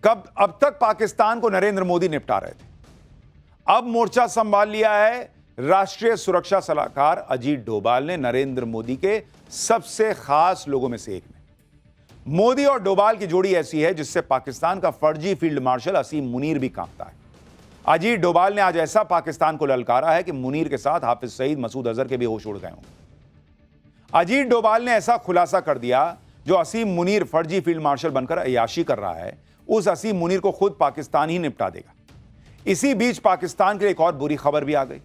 अब तक पाकिस्तान को नरेंद्र मोदी निपटा रहे थे, अब मोर्चा संभाल लिया है राष्ट्रीय सुरक्षा सलाहकार अजीत डोभाल ने, नरेंद्र मोदी के सबसे खास लोगों में से एक ने। मोदी और डोभाल की जोड़ी ऐसी है जिससे पाकिस्तान का फर्जी फील्ड मार्शल असीम मुनीर भी कांपता है। अजीत डोभाल ने आज ऐसा पाकिस्तान को ललकारा है कि मुनीर के साथ हाफिज सईद, मसूद अजहर के भी होश उड़ गए होंगे। अजीत डोभाल ने ऐसा खुलासा कर दिया, जो असीम मुनीर फर्जी फील्ड मार्शल बनकर अय्याशी कर रहा है, उस असीम मुनीर को खुद पाकिस्तान ही निपटा देगा। इसी बीच पाकिस्तान के लिए एक और बुरी खबर भी आ गई।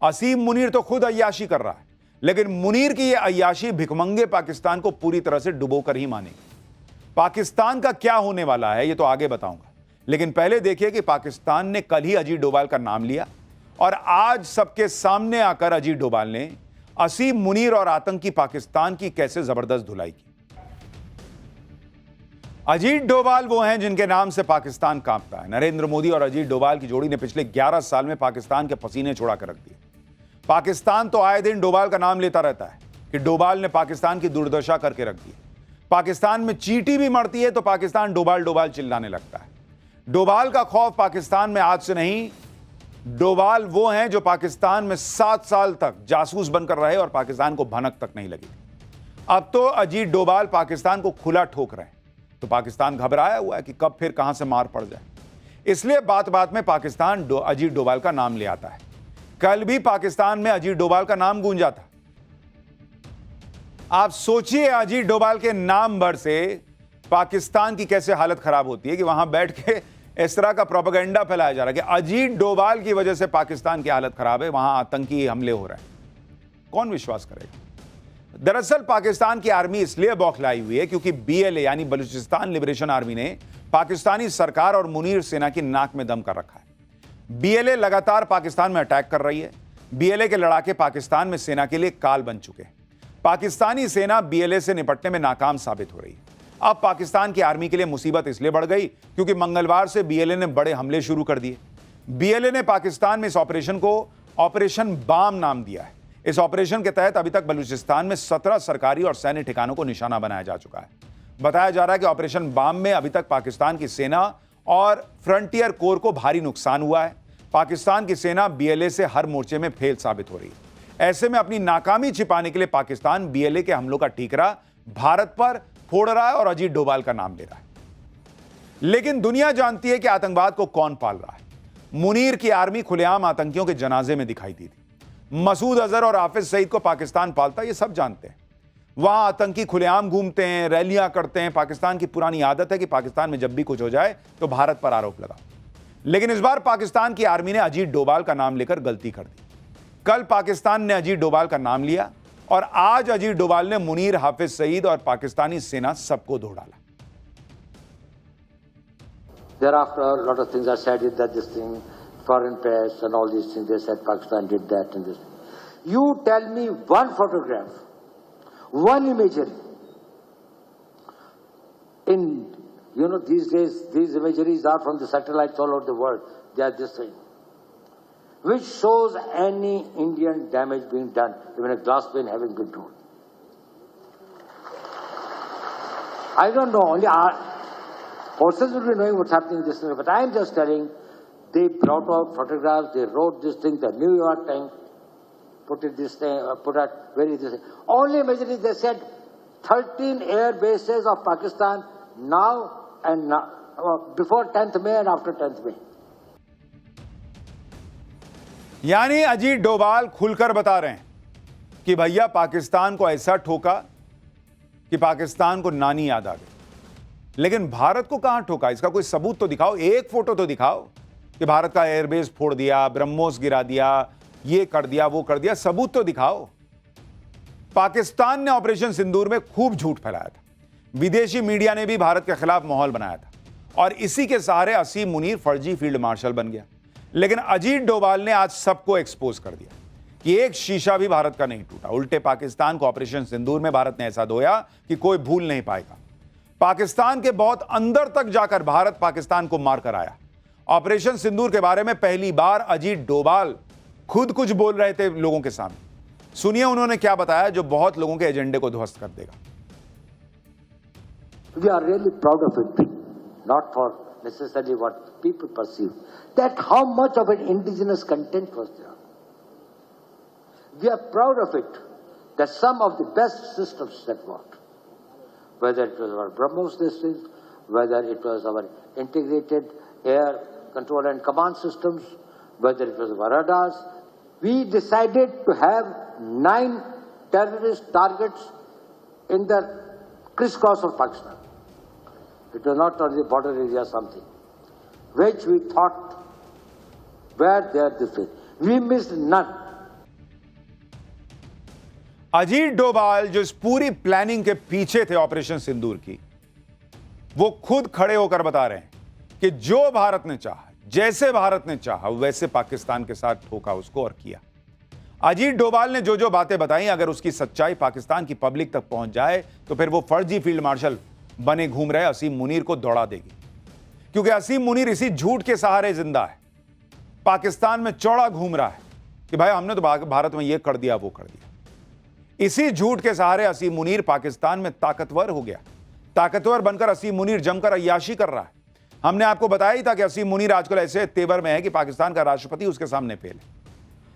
असीम मुनीर तो खुद अय्याशी कर रहा है, लेकिन मुनीर की यह अय्याशी भिखमंगे पाकिस्तान को पूरी तरह से डुबोकर ही मानेगी। पाकिस्तान का क्या होने वाला है, यह तो आगे बताऊंगा, लेकिन पहले देखिए कि पाकिस्तान ने कल ही अजीत डोभाल का नाम लिया और आज सबके सामने आकर अजीत डोभाल ने असीम मुनीर और आतंकी पाकिस्तान की कैसे जबरदस्त धुलाई की। अजीत डोभाल वो हैं जिनके नाम से पाकिस्तान कांपता है। नरेंद्र मोदी और अजीत डोभाल की जोड़ी ने पिछले 11 साल में पाकिस्तान के पसीने छुड़ा कर रख दिए। पाकिस्तान तो आए दिन डोभाल का नाम लेता रहता है कि डोभाल ने पाकिस्तान की दुर्दशा करके रख दी। पाकिस्तान में चींटी भी मरती है तो पाकिस्तान डोभाल डोभाल चिल्लाने लगता है। डोभाल का खौफ पाकिस्तान में आज से नहीं, डोभाल वो हैं जो पाकिस्तान में 7 साल तक जासूस बनकर रहे और पाकिस्तान को भनक तक नहीं लगी। अब तो अजीत डोभाल पाकिस्तान को खुला ठोक रहे हैं, तो पाकिस्तान घबराया हुआ है कि कब फिर कहां से मार पड़ जाए। इसलिए बात बात में पाकिस्तान अजीत डोभाल का नाम ले आता है। कल भी पाकिस्तान में अजीत डोभाल का नाम गूंजा था। आप सोचिए अजीत डोभाल के नाम भर से पाकिस्तान की कैसे हालत खराब होती है कि वहां बैठ के इस तरह का प्रोपेगेंडा फैलाया जा रहा है कि अजीत डोभाल की वजह से पाकिस्तान की हालत खराब है, वहां आतंकी हमले हो रहे हैं। कौन विश्वास करेगा? दरअसल पाकिस्तान की आर्मी इसलिए बौखलाई हुई है क्योंकि BLA यानी बलूचिस्तान लिबरेशन आर्मी ने पाकिस्तानी सरकार और मुनीर सेना की नाक में दम कर रखा है। BLA लगातार पाकिस्तान में अटैक कर रही है। BLA के लड़ाके पाकिस्तान में सेना के लिए काल बन चुके हैं। पाकिस्तानी सेना BLA से निपटने में नाकाम साबित हो रही है। अब पाकिस्तान की आर्मी के लिए मुसीबत इसलिए बढ़ गई क्योंकि मंगलवार से BLA ने बड़े हमले शुरू कर दिए। BLA ने पाकिस्तान में इस ऑपरेशन को ऑपरेशन बाम नाम दिया है। इस ऑपरेशन के तहत अभी तक बलूचिस्तान में 17 सरकारी और सैन्य ठिकानों को निशाना बनाया जा चुका है। बताया जा रहा है कि ऑपरेशन बाम में अभी तक पाकिस्तान की सेना और फ्रंटियर कोर को भारी नुकसान हुआ है। पाकिस्तान की सेना BLA से हर मोर्चे में फेल साबित हो रही है। ऐसे में अपनी नाकामी छिपाने के लिए पाकिस्तान BLA के हमलों का ठीकरा भारत पर फोड़ रहा है और अजीत डोभाल का नाम ले रहा है। लेकिन दुनिया जानती है कि आतंकवाद को कौन पाल रहा है। मुनीर की आर्मी खुलेआम आतंकियों के जनाजे में दिखाई दी थी। मसूद अजहर और हाफिज सईद को पाकिस्तान पालता, ये सब जानते हैं। वहां आतंकी खुलेआम घूमते हैं, रैलियां करते हैं। पाकिस्तान की पुरानी आदत है कि पाकिस्तान में जब भी कुछ हो जाए तो भारत पर आरोप लगा। लेकिन इस बार पाकिस्तान की आर्मी ने अजीत डोभाल का नाम लेकर गलती कर दी। कल पाकिस्तान ने अजीत डोभाल का नाम लिया और आज अजीत डोभाल ने मुनीर, हाफिज सईद और पाकिस्तानी सेना सबको धो डाला। Thereafter, a lot of things are said that this thing, foreign press and all these things, they said Pakistan did that and this. You tell me one photograph, one imagery. These days, these imageries are from the satellites all over the world. They are this thing, which shows any Indian damage being done, even a glass pane having been torn. I don't know, only our forces will be knowing what's happening in this thing, but I am just telling, they brought out photographs, they wrote this thing, the New York Times put it this thing, put out very this thing. Only imagery, they said 13 air bases of Pakistan now and now, before 10th May and after 10th May. यानी अजीत डोभाल खुलकर बता रहे हैं कि भैया पाकिस्तान को ऐसा ठोका कि पाकिस्तान को नानी याद आ गई। लेकिन भारत को कहां ठोका, इसका कोई सबूत तो दिखाओ, एक फोटो तो दिखाओ कि भारत का एयरबेस फोड़ दिया, ब्रह्मोस गिरा दिया, ये कर दिया, वो कर दिया, सबूत तो दिखाओ। पाकिस्तान ने ऑपरेशन सिंदूर में खूब झूठ फैलाया था। विदेशी मीडिया ने भी भारत के खिलाफ माहौल बनाया था और इसी के सहारे असीम मुनीर फर्जी फील्ड मार्शल बन गया। लेकिन अजीत डोभाल ने आज सबको एक्सपोज कर दिया कि एक शीशा भी भारत का नहीं टूटा। उल्टे पाकिस्तान को ऑपरेशन सिंदूर में भारत ने ऐसा धोया कि कोई भूल नहीं पाएगा। पाकिस्तान के बहुत अंदर तक जाकर भारत पाकिस्तान को मारकर आया। ऑपरेशन सिंदूर के बारे में पहली बार अजीत डोभाल खुद कुछ बोल रहे थे लोगों के सामने। सुनिए उन्होंने क्या बताया जो बहुत लोगों के एजेंडे को ध्वस्त कर देगा। We are really proud of it, not for necessarily what people perceive. That how much of an indigenous content was there. We are proud of it, that some of the best systems that worked, whether it was our BrahMos systems, whether it was our integrated air control and command systems, whether it was our radars, we decided to have 9 terrorist targets in the crisscross of Pakistan. It was not only the border area something, which we thought were there this way. We missed none. Ajit Doval जो इस पूरी planning के पीछे थे operation सिंदूर की, वो खुद खड़े होकर बता रहे हैं कि जो भारत ने चाहा, जैसे भारत ने चाहा वैसे पाकिस्तान के साथ ठोका उसको और किया। अजीत डोभाल ने जो जो बातें बताई, अगर उसकी सच्चाई पाकिस्तान की पब्लिक तक पहुंच जाए तो फिर वो फर्जी फील्ड मार्शल बने घूम रहे असीम मुनीर को दौड़ा देगी, क्योंकि असीम मुनीर इसी झूठ के सहारे जिंदा है। पाकिस्तान में चौड़ा घूम रहा है कि भाई हमने तो भारत में ये कर दिया वो कर दिया। इसी झूठ के सहारे असीम मुनीर पाकिस्तान में ताकतवर हो गया। ताकतवर बनकर असीम मुनीर जमकर अय्याशी कर रहा है। हमने आपको बताया ही था कि असीम मुनीर आजकल ऐसे तेवर में है कि पाकिस्तान का राष्ट्रपति उसके सामने फेल है।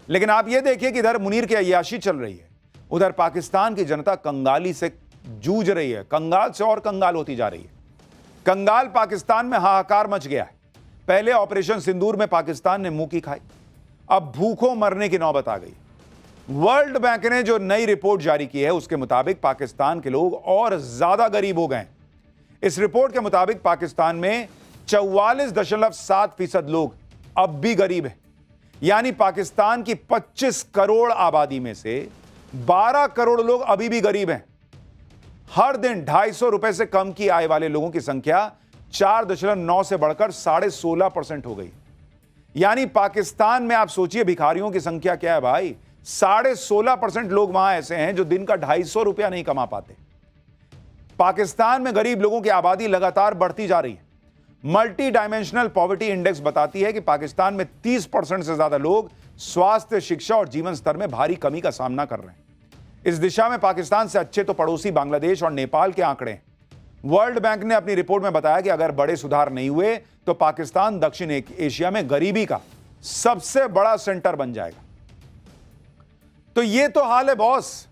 लेकिन आप यह देखिए कि इधर मुनीर की अय्याशी चल रही है, उधर पाकिस्तान की जनता कंगाली से जूझ रही है, कंगाल से और कंगाल होती जा रही है। कंगाल पाकिस्तान में हाहाकार मच गया है। पहले ऑपरेशन सिंदूर में पाकिस्तान ने मुंह की खाई, अब भूखों मरने की नौबत आ गई। वर्ल्ड बैंक ने जो नई रिपोर्ट जारी की है उसके मुताबिक पाकिस्तान के लोग और ज्यादा गरीब हो गए। इस रिपोर्ट के मुताबिक पाकिस्तान में 44.7% लोग अब भी गरीब हैं। यानी पाकिस्तान की 25 करोड़ आबादी में से 12 करोड़ लोग अभी भी गरीब हैं। हर दिन 250 रुपए से कम की आय वाले लोगों की संख्या 4.9 से बढ़कर 16.5% हो गई। यानी पाकिस्तान में आप सोचिए भिखारियों की संख्या क्या है भाई, 16.5% लोग वहां ऐसे हैं जो दिन का 250 रुपया नहीं कमा पाते। पाकिस्तान में गरीब लोगों की आबादी लगातार बढ़ती जा रही है। मल्टी डायमेंशनल पॉवर्टी इंडेक्स बताती है कि पाकिस्तान में 30% से ज्यादा लोग स्वास्थ्य, शिक्षा और जीवन स्तर में भारी कमी का सामना कर रहे हैं। इस दिशा में पाकिस्तान से अच्छे तो पड़ोसी बांग्लादेश और नेपाल के आंकड़े हैं। वर्ल्ड बैंक ने अपनी रिपोर्ट में बताया कि अगर बड़े सुधार नहीं हुए तो पाकिस्तान दक्षिण एशिया में गरीबी का सबसे बड़ा सेंटर बन जाएगा। तो ये तो हाल है बॉस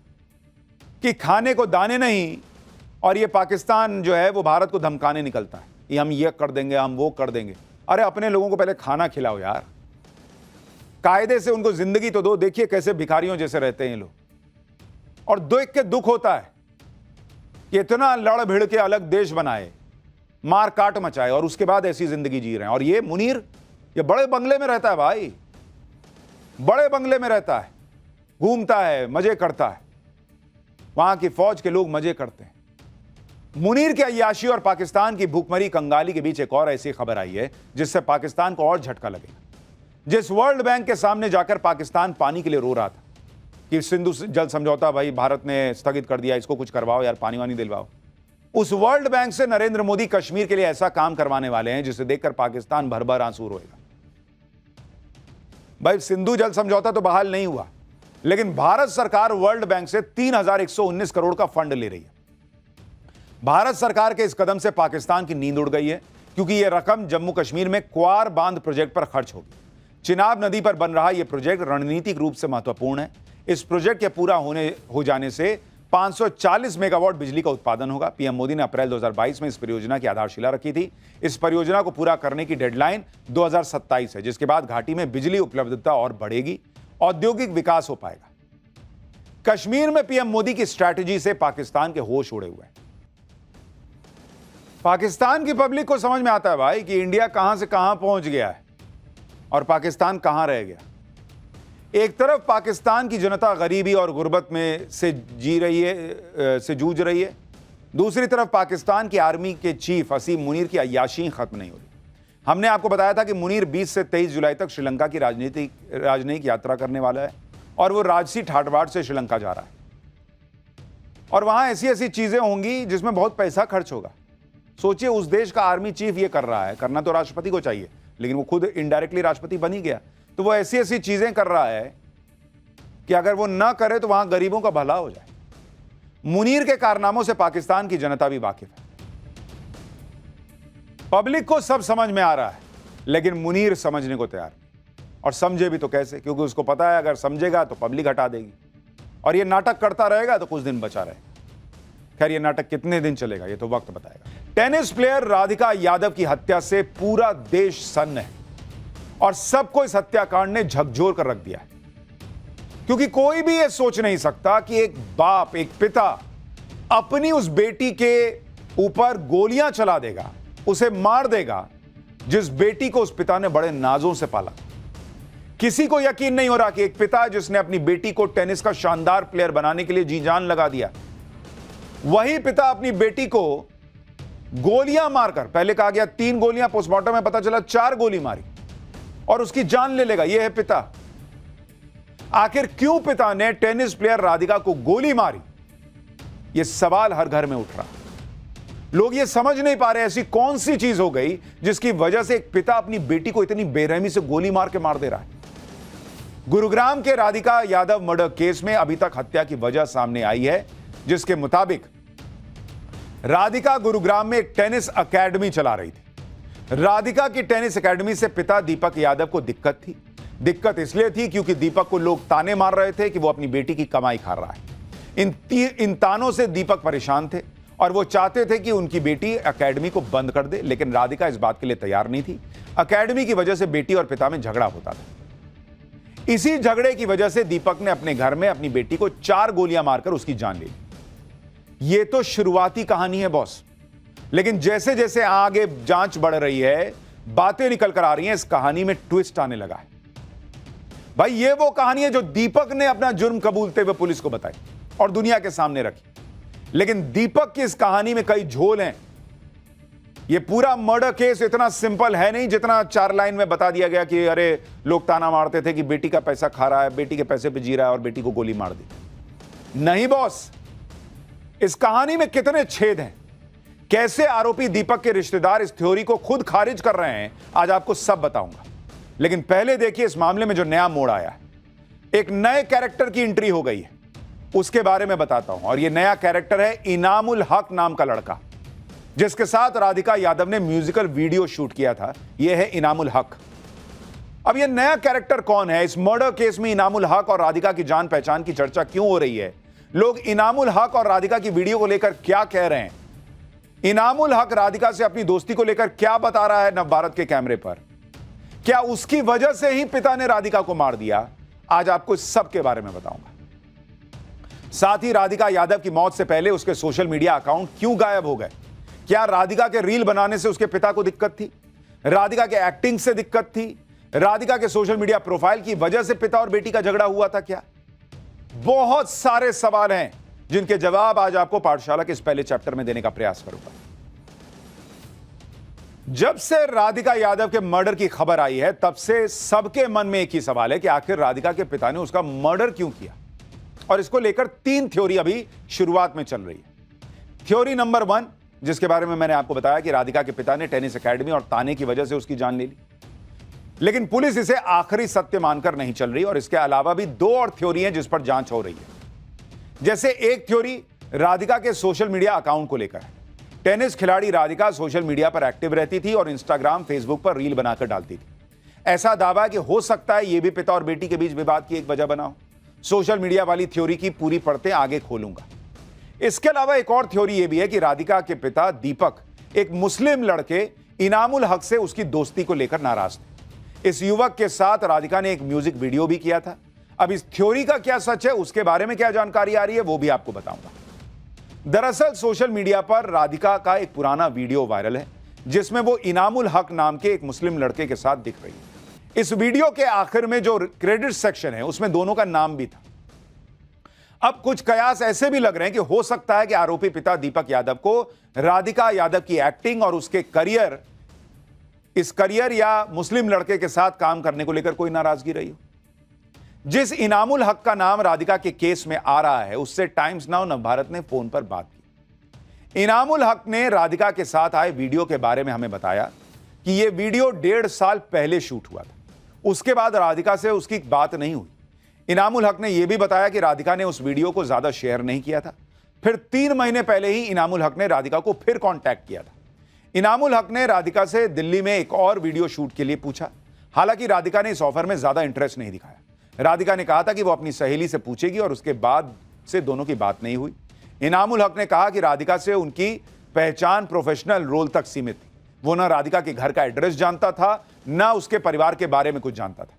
कि खाने को दाने नहीं, और ये पाकिस्तान जो है वो भारत को धमकाने निकलता है, ये हम ये कर देंगे, हम वो कर देंगे। अरे अपने लोगों को पहले खाना खिलाओ यार, कायदे से उनको जिंदगी तो दो। देखिए कैसे भिखारियों जैसे रहते हैं ये लोग, और देख के दुख होता है कि इतना लड़ भिड़ के अलग देश बनाए, मार काट मचाए, और उसके बाद ऐसी जिंदगी जी रहे हैं। और ये मुनीर ये बड़े बंगले में रहता है भाई, बड़े बंगले में रहता है, घूमता है, मजे करता है, वहां की फौज के लोग मजे करते हैं। मुनीर के अय्याशी और पाकिस्तान की भूखमरी कंगाली के बीच एक और ऐसी खबर आई है जिससे पाकिस्तान को और झटका लगेगा। जिस वर्ल्ड बैंक के सामने जाकर पाकिस्तान पानी के लिए रो रहा था कि सिंधु जल समझौता भाई भारत ने स्थगित कर दिया, इसको कुछ करवाओ यार, पानी वानी दिलवाओ, उस वर्ल्ड बैंक से नरेंद्र मोदी कश्मीर के लिए ऐसा काम करवाने वाले हैं जिसे देखकर पाकिस्तान भर भर आंसू रोएगा। भाई सिंधु जल समझौता तो बहाल नहीं हुआ, लेकिन भारत सरकार वर्ल्ड बैंक से 3,119 करोड़ का फंड ले रही है। भारत सरकार के इस कदम से पाकिस्तान की नींद उड़ गई है, क्योंकि यह रकम जम्मू कश्मीर में क्वार बांध प्रोजेक्ट पर खर्च होगी। चिनाब नदी पर बन रहा यह प्रोजेक्ट रणनीतिक रूप से महत्वपूर्ण है। इस प्रोजेक्ट के पूरा हो जाने से 540 मेगावाट बिजली का उत्पादन होगा। पीएम मोदी ने अप्रैल 2022 में इस परियोजना की आधारशिला रखी थी। इस परियोजना को पूरा करने की डेडलाइन 2027 है, जिसके बाद घाटी में बिजली उपलब्धता और बढ़ेगी, औद्योगिक विकास हो पाएगा। कश्मीर में पीएम मोदी की स्ट्रैटेजी से पाकिस्तान के होश उड़े हुए हैं। पाकिस्तान की पब्लिक को समझ में आता है भाई कि इंडिया कहां से कहां पहुंच गया है और पाकिस्तान कहां रह गया। एक तरफ पाकिस्तान की जनता गरीबी और गुर्बत में से जूझ रही है, दूसरी तरफ पाकिस्तान की आर्मी के चीफ असीम मुनीर की अय्याशी खत्म नहीं हो रही। हमने आपको बताया था कि मुनीर 20 से 23 जुलाई तक श्रीलंका की राजनयिक यात्रा करने वाला है, और वो राजसी ठाठबाट से श्रीलंका जा रहा है, और वहां ऐसी ऐसी चीजें होंगी जिसमें बहुत पैसा खर्च होगा। सोचिए उस देश का आर्मी चीफ ये कर रहा है, करना तो राष्ट्रपति को चाहिए, लेकिन वो खुद इनडायरेक्टली राष्ट्रपति बन ही गया, तो वो ऐसी ऐसी चीजें कर रहा है कि अगर वो ना करे तो वहां गरीबों का भला हो जाए। मुनीर के कारनामों से पाकिस्तान की जनता भी वाकिफ है। पब्लिक को सब समझ में आ रहा है, लेकिन मुनीर समझने को तैयार नहीं। और समझे भी तो कैसे, क्योंकि उसको पता है अगर समझेगा तो पब्लिक हटा देगी और ये नाटक करता रहेगा तो कुछ दिन बचा रहेगा। खैर, ये नाटक कितने दिन चलेगा ये तो वक्त बताएगा। टेनिस प्लेयर राधिका यादव की हत्या से पूरा देश सन्न है और सबको इस हत्याकांड ने झकझोर कर रख दिया है, क्योंकि कोई भी यह सोच नहीं सकता कि एक बाप, एक पिता अपनी उस बेटी के ऊपर गोलियां चला देगा, उसे मार देगा, जिस बेटी को उस पिता ने बड़े नाजों से पाला। किसी को यकीन नहीं हो रहा कि एक पिता जिसने अपनी बेटी को टेनिस का शानदार प्लेयर बनाने के लिए जी जान लगा दिया, वही पिता अपनी बेटी को गोलियां मारकर, पहले कहा गया 3 गोलियां, पोस्टमार्टम में पता चला 4 गोली मारी और उसकी जान ले लेगा। यह है पिता। आखिर क्यों पिता ने टेनिस प्लेयर राधिका को गोली मारी, यह सवाल हर घर में उठ रहा। लोग ये समझ नहीं पा रहे ऐसी कौन सी चीज हो गई जिसकी वजह से एक पिता अपनी बेटी को इतनी बेरहमी से गोली मार के मार दे रहा है। गुरुग्राम के राधिका यादव मर्डर केस में अभी तक हत्या की वजह सामने आई है, जिसके मुताबिक राधिका गुरुग्राम में एक टेनिस एकेडमी चला रही थी। राधिका की टेनिस एकेडमी से पिता दीपक यादव को दिक्कत थी। दिक्कत इसलिए थी क्योंकि दीपक को लोग ताने मार रहे थे कि वो अपनी बेटी की कमाई खा रहा है। इन तानों से दीपक परेशान थे और वो चाहते थे कि उनकी बेटी एकेडमी को बंद कर दे, लेकिन राधिका इस बात के लिए तैयार नहीं थी। एकेडमी की वजह से बेटी और पिता में झगड़ा होता था। इसी झगड़े की वजह से दीपक ने अपने घर में अपनी बेटी को 4 गोलियां मारकर उसकी जान ले ली। यह तो शुरुआती कहानी है बॉस, लेकिन जैसे जैसे आगे जांच बढ़ रही है, बातें निकल कर आ रही हैं, इस कहानी में ट्विस्ट आने लगा है। भाई, ये वो कहानी है जो दीपक ने अपना जुर्म कबूलते हुए पुलिस को बताई और दुनिया के सामने रखी, लेकिन दीपक की इस कहानी में कई झोल हैं। यह पूरा मर्डर केस इतना सिंपल है नहीं जितना 4 लाइन में बता दिया गया कि अरे लोग ताना मारते थे कि बेटी का पैसा खा रहा है, बेटी के पैसे पे जी रहा है और बेटी को गोली मार दी। नहीं बॉस, इस कहानी में कितने छेद हैं, कैसे आरोपी दीपक के रिश्तेदार इस थ्योरी को खुद खारिज कर रहे हैं, आज आपको सब बताऊंगा। लेकिन पहले देखिए इस मामले में जो नया मोड़ आया है। एक नए कैरेक्टर की एंट्री हो गई है, उसके बारे में बताता हूं। और यह नया कैरेक्टर है इनामुल हक नाम का लड़का, जिसके साथ राधिका यादव ने म्यूजिकल वीडियो शूट किया था। यह है इनामुल हक। अब यह नया कैरेक्टर कौन है? इस मर्डर केस में इनामुल हक और राधिका की जान पहचान की चर्चा क्यों हो रही है? लोग इनामुल हक और राधिका की वीडियो को लेकर क्या कह रहे हैं? इनामुल हक राधिका से अपनी दोस्ती को लेकर क्या बता रहा है नवभारत के कैमरे पर? क्या उसकी वजह से ही पिता ने राधिका को मार दिया? आज आपको इस सब के बारे में बताऊंगा। साथ ही राधिका यादव की मौत से पहले उसके सोशल मीडिया अकाउंट क्यों गायब हो गए? क्या राधिका के रील बनाने से उसके पिता को दिक्कत थी? राधिका के एक्टिंग से दिक्कत थी? राधिका के सोशल मीडिया प्रोफाइल की वजह से पिता और बेटी का झगड़ा हुआ था क्या? बहुत सारे सवाल हैं जिनके जवाब आज आपको पाठशाला के इस पहले चैप्टर में देने का प्रयास करूंगा। जब से राधिका यादव के मर्डर की खबर आई है, तब से सबके मन में एक ही सवाल है कि आखिर राधिका के पिता ने उसका मर्डर क्यों किया? और इसको लेकर 3 थ्योरी अभी शुरुआत में चल रही है। थ्योरी नंबर 1, जिसके बारे में मैंने आपको बताया कि राधिका के पिता ने टेनिस एकेडमी और ताने की वजह से उसकी जान ले ली, लेकिन पुलिस इसे आखिरी सत्य मानकर नहीं चल रही। और इसके अलावा भी 2 और थ्योरी हैं जिस पर जांच हो रही है। जैसे एक थ्योरी राधिका के सोशल मीडिया अकाउंट को लेकर है। टेनिस खिलाड़ी राधिका सोशल मीडिया पर एक्टिव रहती थी और इंस्टाग्राम, फेसबुक पर रील बनाकर डालती थी। ऐसा दावा है कि हो सकता है यह भी पिता और बेटी के बीच विवाद की एक वजह बना हो। सोशल मीडिया वाली थ्योरी की पूरी परतें आगे खोलूंगा। इसके अलावा एक और थ्योरी यह भी है कि राधिका के पिता दीपक एक मुस्लिम लड़के इनामुल हक से उसकी दोस्ती को लेकर नाराज थे। इस युवक के साथ राधिका ने एक म्यूजिक वीडियो भी किया था। अब इस थ्योरी का क्या सच है, उसके बारे में क्या जानकारी आ रही है, वो भी आपको बताऊंगा। दरअसल सोशल मीडिया पर राधिका का एक पुराना वीडियो वायरल है, जिसमें वो इनामुल हक नाम के एक मुस्लिम लड़के के साथ दिख रही है। इस वीडियो के आखिर में जो क्रेडिट सेक्शन है, उसमें दोनों का नाम भी था। अब कुछ कयास ऐसे भी लग रहे हैं कि हो सकता है कि आरोपी पिता दीपक यादव को राधिका यादव की एक्टिंग और उसके करियर या मुस्लिम लड़के के साथ काम करने को लेकर कोई नाराजगी रही हो। जिस इनामुल हक का नाम राधिका के केस में आ रहा है, उससे टाइम्स नाउ नवभारत ने फोन पर बात की। इनामुल हक ने राधिका के साथ आए वीडियो के बारे में हमें बताया कि यह वीडियो 1.5 साल पहले शूट हुआ था। उसके बाद राधिका से उसकी बात नहीं हुई। इनामुल हक ने यह भी बताया कि राधिका ने उस वीडियो को ज्यादा शेयर नहीं किया था। फिर 3 महीने पहले ही इनामुल हक ने राधिका को फिर कांटेक्ट किया था। इनामुल हक ने राधिका से दिल्ली में एक और वीडियो शूट के लिए पूछा। हालांकि राधिका ने इस ऑफर में ज्यादा इंटरेस्ट नहीं दिखाया। राधिका ने कहा था कि वो अपनी सहेली से पूछेगी और उसके बाद से दोनों की बात नहीं हुई। इनामुल हक ने कहा कि राधिका से उनकी पहचान प्रोफेशनल रोल तक सीमित थी। वो ना राधिका के घर का एड्रेस जानता था, ना उसके परिवार के बारे में कुछ जानता था।